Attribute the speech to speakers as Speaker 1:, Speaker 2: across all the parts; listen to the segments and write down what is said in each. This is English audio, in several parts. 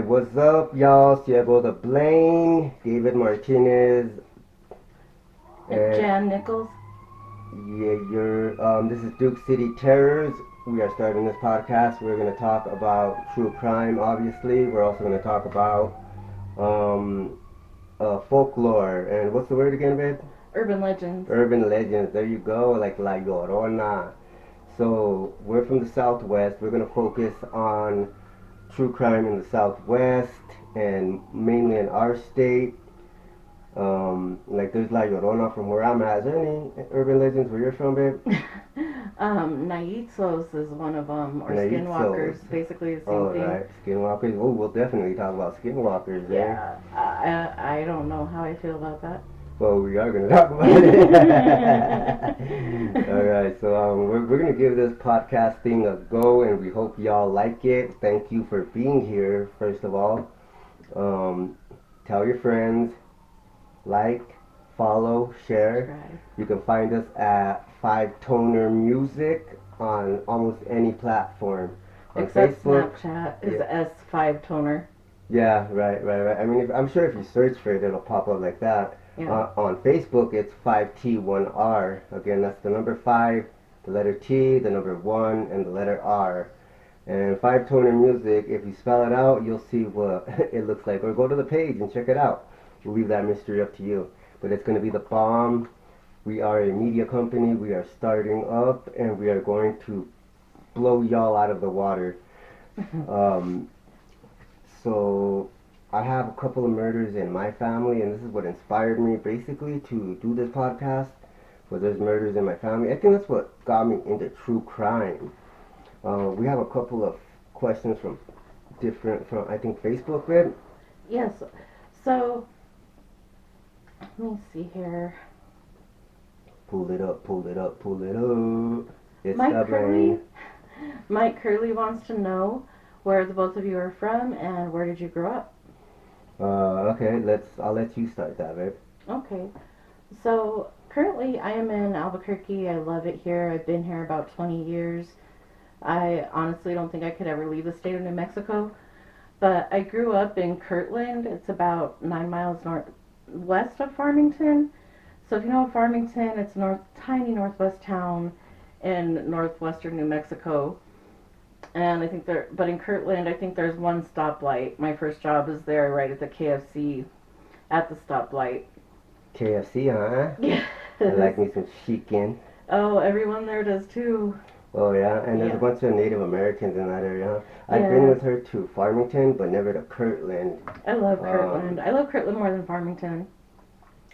Speaker 1: what's up, y'all? Ciego the Blaine, David Martinez, and
Speaker 2: Jan Nichols.
Speaker 1: yeah, this is Duke City Terrors. We are starting this podcast. We're going to talk about true crime, obviously. We're also going to talk about um, folklore. And what's the word again, babe?
Speaker 2: Urban legends.
Speaker 1: Urban legends. There you go, like La Llorona. So, we're from the Southwest. We're going to focus on true crime in the Southwest and mainly in our state. Like there's La Llorona from where I'm at. Is there any urban legends where you're from, babe?
Speaker 2: Naitsos is one of them, or
Speaker 1: Naitsos.
Speaker 2: Skinwalkers, basically the same
Speaker 1: Oh,
Speaker 2: thing.
Speaker 1: right. Skinwalkers. Oh, we'll definitely talk about skinwalkers there.
Speaker 2: Yeah, I don't know how I feel about that.
Speaker 1: Well, we are going to talk about it. Alright, so we're going to give this podcast thing a go, and we hope y'all like it. Thank you for being here, first of all. Tell your friends, like, follow, share.
Speaker 2: Subscribe.
Speaker 1: You can find us at Five Toner Music on almost any platform. On
Speaker 2: Except
Speaker 1: Facebook.
Speaker 2: Snapchat is
Speaker 1: Yeah.
Speaker 2: S5 toner.
Speaker 1: Yeah, right. I mean, I'm sure if you search for it, it'll pop up like that.
Speaker 2: Yeah.
Speaker 1: On Facebook, it's 5T1R. Again, that's the number 5, the letter T, the number 1, and the letter R. And Five Toner Music, if you spell it out, you'll see what it looks like. Or go to the page and check it out. We'll leave that mystery up to you. But it's going to be the bomb. We are a media company. We are starting up, and we are going to blow y'all out of the water. So I have a couple of murders in my family, and this is what inspired me basically to do this podcast. But there's murders in my family. I think that's what got me into true crime. We have a couple of questions from I think Facebook, right?
Speaker 2: Yes. So, let me see here.
Speaker 1: Pull it up, pull it up, pull it up. It's
Speaker 2: Mike
Speaker 1: the brain.
Speaker 2: Curley wants to know where the both of you are from and where did you grow up?
Speaker 1: Okay, I'll let you start that, babe.
Speaker 2: Okay. So currently I am in Albuquerque. I love it here. I've been here about 20 years. I honestly don't think I could ever leave the state of New Mexico. But I grew up in Kirtland. It's about 9 miles northwest of Farmington. So if you know Farmington, it's tiny northwest town in northwestern New Mexico. And I think but in Kirtland, I think there's one stoplight. My first job is there right at the KFC at the stoplight.
Speaker 1: KFC, huh?
Speaker 2: Yeah.
Speaker 1: I like me some chicken.
Speaker 2: Oh, everyone there does too.
Speaker 1: Oh yeah, and there's a
Speaker 2: Yeah.
Speaker 1: bunch of Native Americans in that area. Huh? I've been with her to Farmington, but never to Kirtland.
Speaker 2: I love Kirtland. I love Kirtland more than Farmington.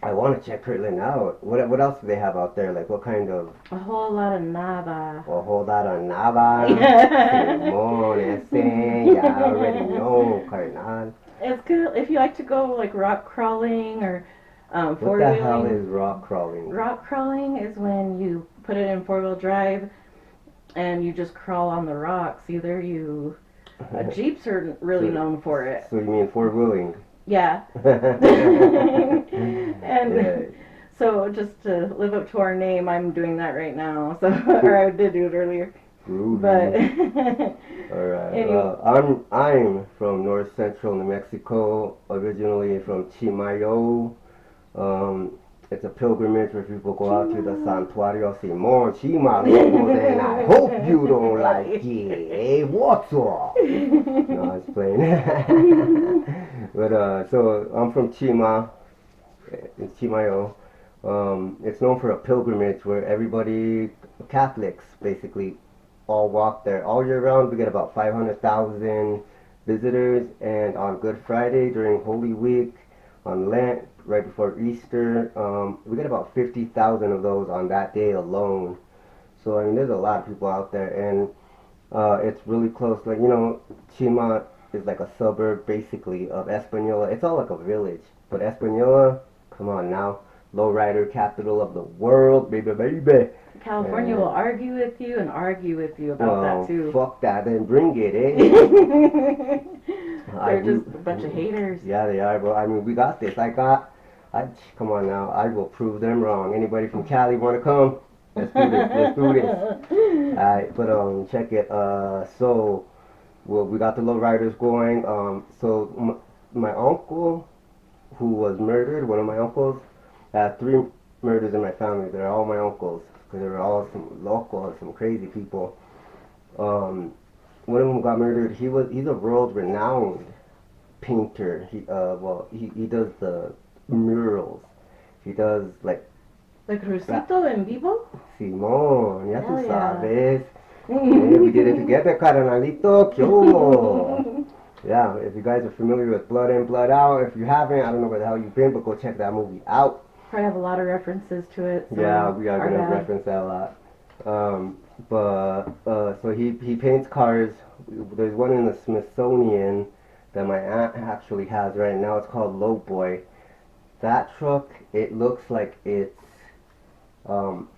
Speaker 1: I want to check Kirtland out. What else do they have out there? Like what kind of?
Speaker 2: A whole lot of nada.
Speaker 1: A whole lot of nava.
Speaker 2: Yeah.
Speaker 1: Simón, ese, ya already know, carnal.
Speaker 2: It's good if you like to go like rock crawling or
Speaker 1: What
Speaker 2: four
Speaker 1: the hell
Speaker 2: wheeling.
Speaker 1: is rock crawling?
Speaker 2: Rock crawling is when you put it in 4-wheel drive and you just crawl on the rocks. Jeeps are really known for it.
Speaker 1: So you mean four-wheeling?
Speaker 2: Yeah. And
Speaker 1: Yeah.
Speaker 2: so just to live up to our name, I'm doing that right now. So or I did do it earlier.
Speaker 1: Groovy.
Speaker 2: But
Speaker 1: All right.
Speaker 2: Anyway.
Speaker 1: I'm from North Central New Mexico, originally from Chimayo. It's a pilgrimage where people go out to the Santuario Simón Chimayo, and I hope you don't like it. Hey, what's up? No, I was playing. But so I'm from Chima, in Chimayo. It's known for a pilgrimage where everybody, Catholics basically, all walk there all year round. We get about 500,000 visitors, and on Good Friday during Holy Week, on Lent, right before Easter, we get about 50,000 of those on that day alone. So I mean, there's a lot of people out there, and it's really close. Like Chima is like a suburb basically of Española. It's all like a village, but Española, come on now, lowrider capital of the world, baby, baby.
Speaker 2: California will argue with you about that too.
Speaker 1: Fuck that, then bring it, eh?
Speaker 2: They're just a bunch of haters.
Speaker 1: Yeah, they are, but I mean, we got this. Come on now, I will prove them wrong. Anybody from Cali want to come? Let's do this. Alright, but check it. So well, we got the lowriders going. My uncle, who was murdered, one of my uncles, I have three murders in my family. They're all my uncles because they were all some local, some crazy people. Um, One of them got murdered. He's a world renowned painter. He does the murals. He does like
Speaker 2: Like Rusito en vivo?
Speaker 1: Simón, ya tú
Speaker 2: Hell yeah.
Speaker 1: sabes. Yeah, we did it together, carnalito. ¿Qué hubo? Yeah, if you guys are familiar with Blood In, Blood Out, if you haven't, I don't know where the hell you've been, but go check that movie out.
Speaker 2: Probably have a lot of references to it. So
Speaker 1: Yeah, we are
Speaker 2: our
Speaker 1: gonna
Speaker 2: bad.
Speaker 1: reference that a lot. So he paints cars. There's one in the Smithsonian that my aunt actually has right now. It's called Low Boy. That truck, it looks like it's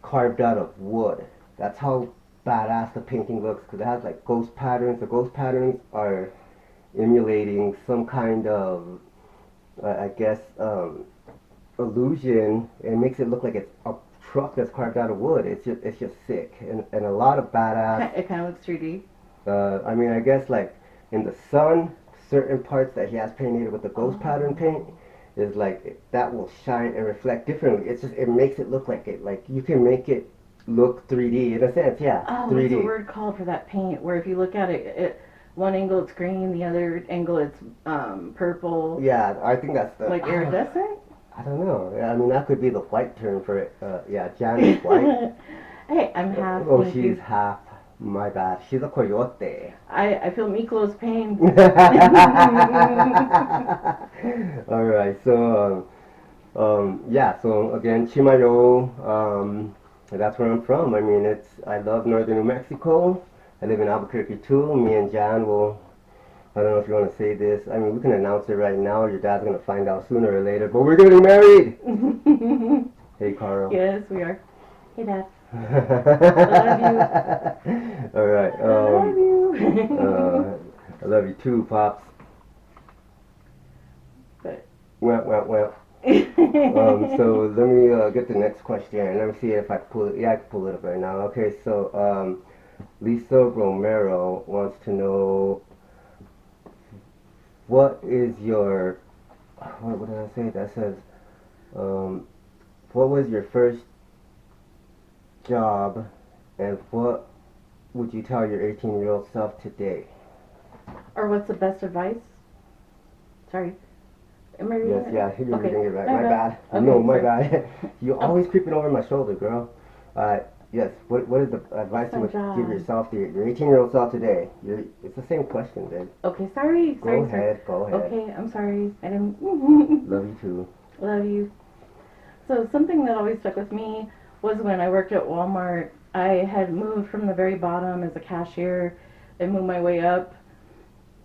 Speaker 1: carved out of wood. That's how badass the painting looks because it has like ghost patterns. The ghost patterns are emulating some kind of, I guess, illusion. It makes it look like it's a truck that's carved out of wood. It's just sick and a lot of badass.
Speaker 2: It kind of looks 3D.
Speaker 1: I mean, I guess like in the sun, certain parts that he has painted with the ghost pattern paint is like that will shine and reflect differently. It makes it look like it. Like you can make it look 3D in a sense, yeah.
Speaker 2: Oh,
Speaker 1: 3D.
Speaker 2: what's the word called for that paint? Where if you look at it, one angle it's green, the other angle it's purple.
Speaker 1: Yeah, I think that's the
Speaker 2: Like iridescent?
Speaker 1: I don't know. Yeah, I mean that could be the white term for it. Yeah, Jan is white.
Speaker 2: Hey, I'm half.
Speaker 1: Oh,
Speaker 2: thank
Speaker 1: she's
Speaker 2: you.
Speaker 1: half. My bad. She's a coyote.
Speaker 2: I feel Miklo's pain.
Speaker 1: All right. Yeah. So again, Chimayo. That's where I'm from. I mean, I love northern New Mexico. I live in Albuquerque too. Me and Jan will. I don't know if you want to say this. I mean, we can announce it right now. Your dad's gonna find out sooner or later. But we're getting married. Hey, Carl.
Speaker 2: Yes, we are. Hey, Dad.
Speaker 1: love you. All right.
Speaker 2: I love you.
Speaker 1: I love you too, pops.
Speaker 2: But.
Speaker 1: Well. So let me get the next question. Let me see if I can pull it. Yeah, I can pull it up right now. Okay, so Lisa Romero wants to know what is your what did I say? That says what was your first job and what would you tell your 18-year-old self today?
Speaker 2: Or what's the best advice? Sorry. Am I reading
Speaker 1: Yes,
Speaker 2: it?
Speaker 1: yeah, you're
Speaker 2: Okay.
Speaker 1: reading it right.
Speaker 2: My
Speaker 1: My bad.
Speaker 2: bad.
Speaker 1: No,
Speaker 2: Okay,
Speaker 1: my
Speaker 2: sorry.
Speaker 1: bad. You're always creeping over my shoulder, girl. Yes, what is the advice you would give yourself, your 18-year-old self today? It's the same question, babe.
Speaker 2: Okay, sorry.
Speaker 1: Go ahead.
Speaker 2: Okay, I'm sorry. I didn't.
Speaker 1: Love you too.
Speaker 2: Love you. So something that always stuck with me was when I worked at Walmart. I had moved from the very bottom as a cashier and moved my way up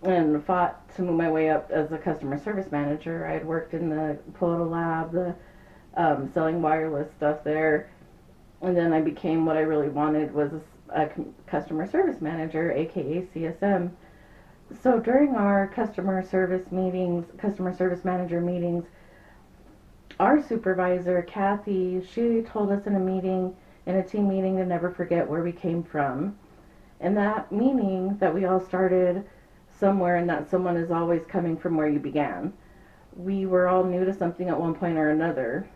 Speaker 2: and fought to move my way up as a customer service manager. I had worked in the Photo Lab, selling wireless stuff there, and then I became what I really wanted was a customer service manager, aka CSM. So during our customer service manager meetings, our supervisor, Kathy, she told us in a team meeting, to never forget where we came from. And that meaning that we all started somewhere and that someone is always coming from where you began. We were all new to something at one point or another.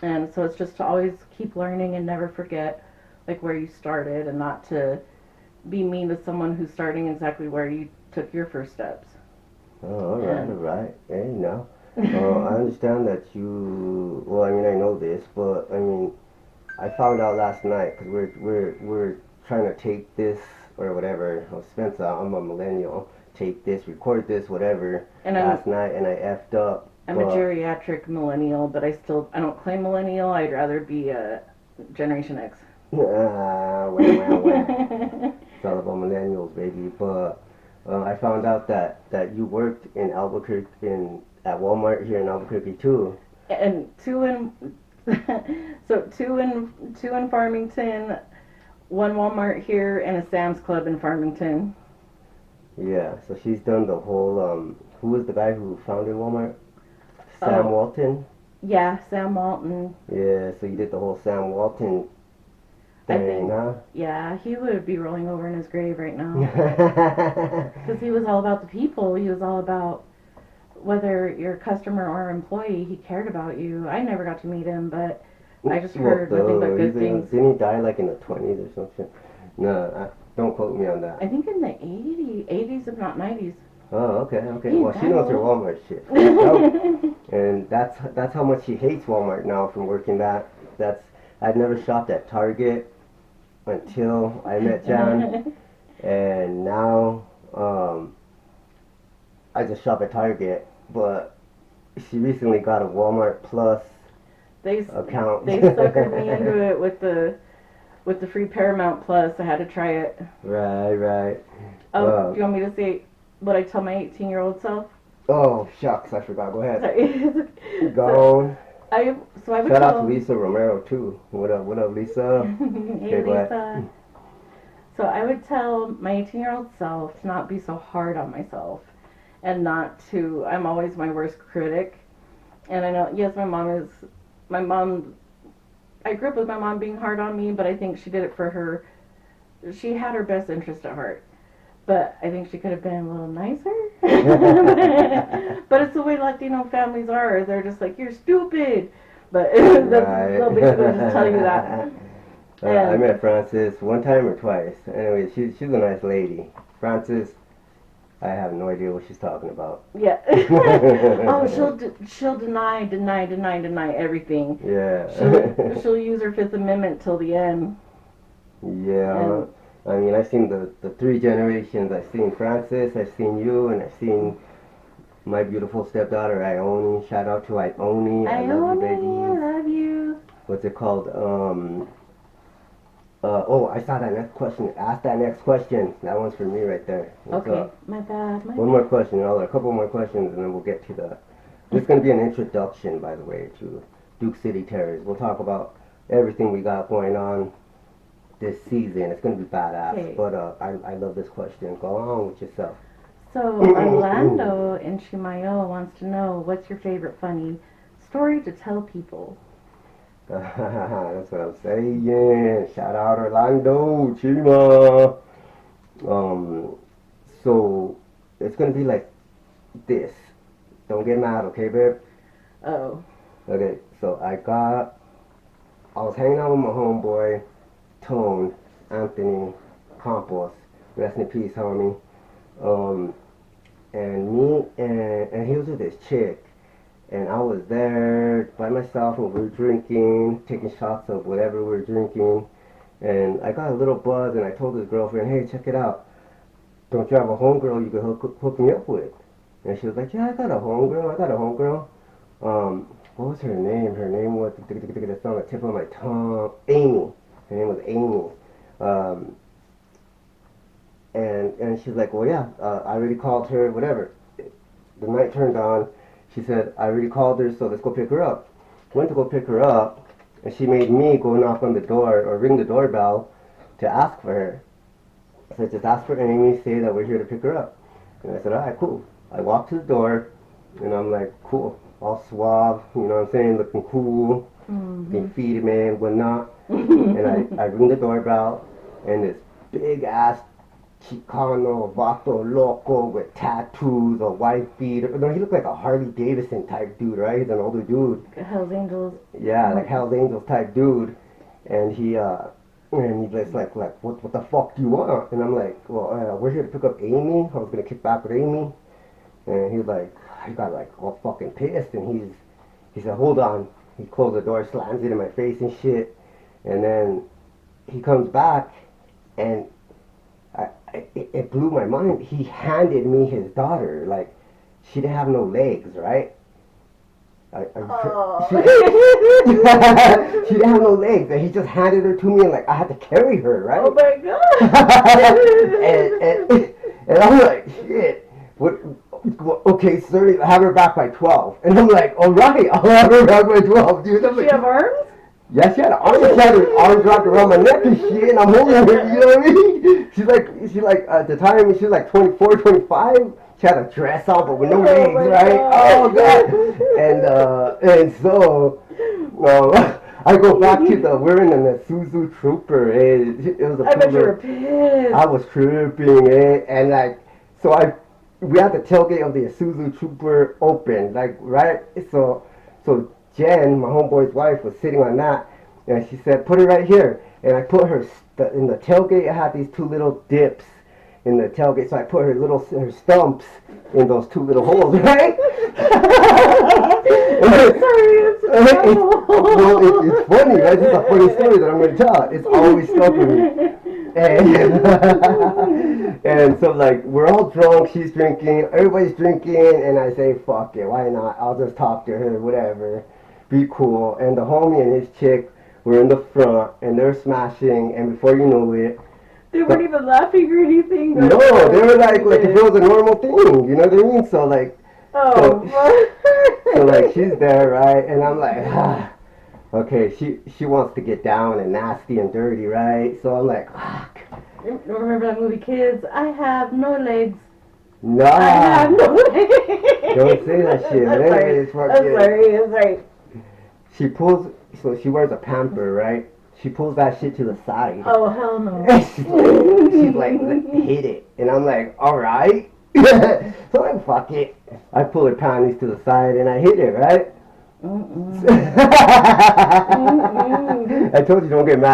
Speaker 2: And so it's just to always keep learning and never forget like where you started and not to be mean to someone who's starting exactly where you took your first steps.
Speaker 1: Oh, all right. Hey, no. I understand that you. Well, I mean, I know this, but I mean, I found out last night because we're trying to tape this or whatever. Oh, Spencer, I'm a millennial. Tape this, record this, whatever.
Speaker 2: And
Speaker 1: last night, and I effed up.
Speaker 2: I'm a geriatric millennial, but I don't claim millennial. I'd rather be a Generation X.
Speaker 1: Well. It's all about millennials, baby. But I found out that you worked in Albuquerque at Walmart here in Albuquerque too.
Speaker 2: And two in Farmington, one Walmart here, and a Sam's Club in Farmington.
Speaker 1: Yeah, so she's done the whole. Who was the guy who founded Walmart? Sam Walton.
Speaker 2: Yeah, Sam Walton.
Speaker 1: Yeah, so you did the whole Sam Walton. thing, huh?
Speaker 2: Yeah, he would be rolling over in his grave right now. Because he was all about the people. He was all about whether you're a customer or employee, he cared about you. I never got to meet him, but I just heard nothing but good things.
Speaker 1: Didn't he die like in the 20s or something? No, don't quote me on that.
Speaker 2: I think in the 80s, if not 90s.
Speaker 1: Oh, okay.
Speaker 2: He
Speaker 1: Well, she knows her Walmart shit. And that's how much she hates Walmart now from working that. I'd never shopped at Target until I met Jan, and now I just shop at Target. But she recently got a Walmart Plus account.
Speaker 2: They suckered me into it with the free Paramount Plus. I had to try it.
Speaker 1: Right.
Speaker 2: Oh, do you want me to say what I tell my 18-year-old self?
Speaker 1: Oh, shucks, I forgot. Go ahead.
Speaker 2: Sorry.
Speaker 1: Go on.
Speaker 2: I would
Speaker 1: Shout
Speaker 2: tell...
Speaker 1: out to Lisa Romero, too. What up, Lisa?
Speaker 2: Hey, Lisa. So I would tell my 18-year-old self to not be so hard on myself and not to... I'm always my worst critic. And I know, yes, I grew up with my mom being hard on me, but I think she did it for her... She had her best interest at heart. But I think she could have been a little nicer. But it's the way Latino families are. They're just like, you're stupid. But they'll basically just tell you that.
Speaker 1: I met Frances one time or twice. Anyway, she's a nice lady. Frances, I have no idea what she's talking about.
Speaker 2: Yeah. Oh, she'll deny everything.
Speaker 1: Yeah.
Speaker 2: She'll use her Fifth Amendment till the end.
Speaker 1: Yeah. I mean, I've seen the three generations. I've seen Frances, I've seen you, and I've seen my beautiful stepdaughter, Ione. Shout out to Ione. I love you, baby.
Speaker 2: I love you.
Speaker 1: What's it called? I saw that next question. Ask that next question. That one's for me right there. What's
Speaker 2: okay,
Speaker 1: up?
Speaker 2: my bad.
Speaker 1: One more question. A couple more questions, and then we'll get to This is going to be an introduction, by the way, to Duke City Terrors. We'll talk about everything we got going on this season. It's going to be badass.
Speaker 2: Okay.
Speaker 1: But I love this question. Go on with yourself.
Speaker 2: So Orlando in Chimayo wants to know, what's your favorite funny story to tell people?
Speaker 1: That's what I'm saying. Shout out Orlando, Chima. So it's going to be like this. Don't get mad, okay, babe?
Speaker 2: Oh.
Speaker 1: Okay, so I was hanging out with my homeboy, Tone, Anthony Campos, rest in peace, homie. And he was with this chick, and I was there by myself, and we were drinking, taking shots of whatever we were drinking, and I got a little buzz, and I told his girlfriend, hey, check it out, don't you have a homegirl you could hook me up with? And she was like, yeah, I got a homegirl. What was her name? Her name was, it's on the tip of my tongue, Amy. Her name was Amy. And she's like, well, yeah, I already called her, whatever. The night turned on. She said, I already called her, so let's go pick her up. Went to go pick her up, and she made me go knock on the door or ring the doorbell to ask for her. I said, just ask for Amy, say that we're here to pick her up. And I said, all right, cool. I walked to the door, and I'm like, cool, all suave, you know what I'm saying, looking cool, looking feedy, man, whatnot. And I ring the doorbell, and this big-ass Chicano, vato loco with tattoos, a white beater. No, he looked like a Harley Davidson type dude, right? He's an older dude.
Speaker 2: Hells Angels.
Speaker 1: Yeah, like Hells Angels type dude. And he's like, what the fuck do you want? And I'm like, well, we're here to pick up Amy. I was gonna kick back with Amy. And he got like all fucking pissed. And he said, hold on. He closed the door, slams it in my face and shit. And then he comes back, and it blew my mind. He handed me his daughter. Like, she didn't have no legs, right? She didn't have no legs, and he just handed her to me, and like I had to carry her, right?
Speaker 2: Oh my god!
Speaker 1: and I'm like, shit. What? Okay, sir, have her back by 12. And I'm like, all right, I'll have her back by 12, dude.
Speaker 2: Does she have arms?
Speaker 1: Yeah, she had arms. She had her arms wrapped around my neck and shit, and I'm holding her, you know what I mean? She's like, at the time, she was like 24, 25. She had a dress on, but with no legs, right? God. Oh, God. And so, I go back to we're in the Isuzu Trooper. It was a
Speaker 2: I bet you were
Speaker 1: Trooper.
Speaker 2: pissed.
Speaker 1: I was tripping, and like, we had the tailgate of the Isuzu Trooper open, like, right? So Jen, my homeboy's wife, was sitting on that, and she said, put it right here. And I put her, in the tailgate, I had these two little dips in the tailgate, so I put her stumps in those two little holes, right? It's funny, right? This is a funny story that I'm going to tell. It's always stuck with me. And so, like, we're all drunk, she's drinking, everybody's drinking, and I say, fuck it, why not? I'll just talk to her, whatever, be cool. And the homie and his chick were in the front, and they're smashing, and before you know it,
Speaker 2: they weren't even laughing or anything.
Speaker 1: No, they were like if it was a normal thing, you know what I mean? So, like, so like, she's there, right? And I'm like, okay, she wants to get down and nasty and dirty, right? So I'm like,
Speaker 2: remember that movie, Kids? I have no legs.
Speaker 1: Nah.
Speaker 2: I have no legs.
Speaker 1: Don't say that shit.
Speaker 2: I'm sorry.
Speaker 1: She pulls, so she wears a pamper, right? She pulls that shit to the side.
Speaker 2: Oh, hell no.
Speaker 1: She's like, hit it. And I'm like, alright. So I'm like, fuck it. I pull her panties to the side and I hit it, right? I told you don't get mad.